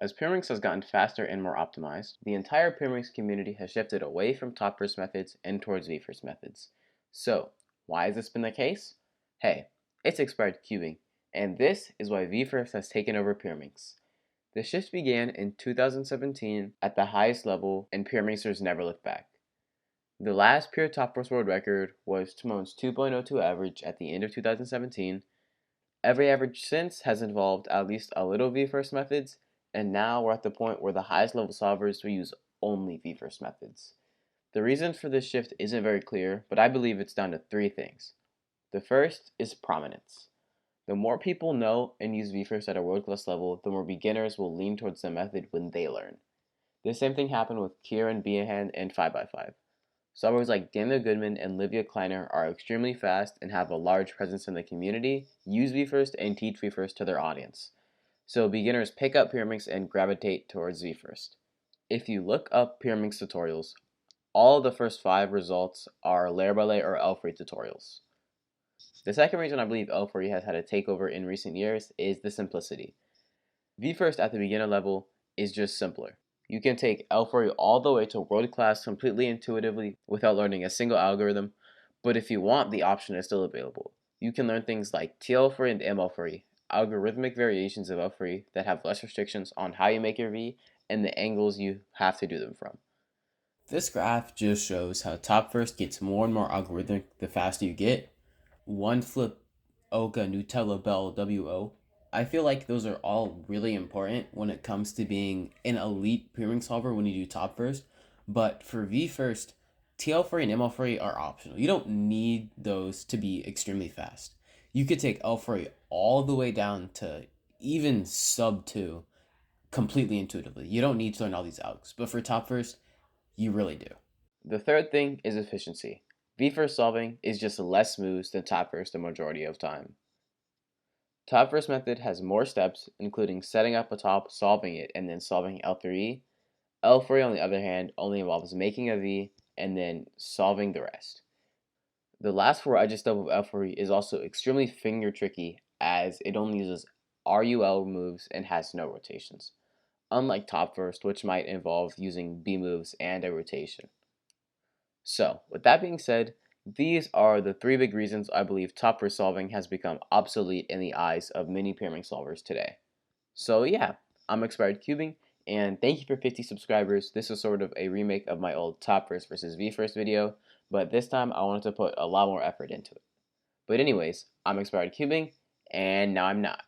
As Pyraminx has gotten faster and more optimized, the entire Pyraminx community has shifted away from top-first methods and towards v-first methods. So, why has this been the case? Hey, it's expired cubing, and this is why v-first has taken over Pyraminx. The shift began in 2017 at the highest level, and Pyraminxers never looked back. The last pure top-first world record was Timon's 2.02 average at the end of 2017. Every average since has involved at least a little v-first methods, and now we're at the point where the highest level solvers will use only v-first methods. The reason for this shift isn't very clear, but I believe it's down to three things. The first is prominence. The more people know and use v-first at a world-class level, the more beginners will lean towards the method when they learn. The same thing happened with Kieran Beahan and 5x5. Solvers like Daniel Goodman and Livia Kleiner are extremely fast and have a large presence in the community, use v-first, and teach v-first to their audience. So beginners pick up Pyraminx and gravitate towards v-first. If you look up Pyraminx tutorials, all of the first 5 results are layer by layer or L4E tutorials. The second reason I believe L4E has had a takeover in recent years is the simplicity. v-first at the beginner level is just simpler. You can take L4E all the way to world class completely intuitively without learning a single algorithm, but if you want, the option is still available. You can learn things like TL4E and ML4E, algorithmic variations of L4E that have less restrictions on how you make your V and the angles you have to do them from. This graph just shows how top first gets more and more algorithmic the faster you get. One flip, Oka, Nutella, Bell, WO. I feel like those are all really important when it comes to being an elite Pyraminx solver when you do top first. But for V first, TL4E and ML4E are optional. You don't need those to be extremely fast. You could take L4E all the way down to even sub 2 completely intuitively. You don't need to learn all these algs. But for top first, you really do. The third thing is efficiency. V-first solving is just less moves than top first the majority of time. Top first method has more steps, including setting up a top, solving it, and then solving L3E. L4E, on the other hand, only involves making a V and then solving the rest. The last 4 I just did with L4E is also extremely finger tricky as it only uses RUL moves and has no rotations, unlike top first, which might involve using B moves and a rotation. So, with that being said, these are the 3 big reasons I believe top first solving has become obsolete in the eyes of many Pyraminx solvers today. So yeah, I'm Expired Cubing, and thank you for 50 subscribers. This is sort of a remake of my old top first versus V first video, but this time I wanted to put a lot more effort into it. But anyways, I'm Expired Cubing, and now I'm not.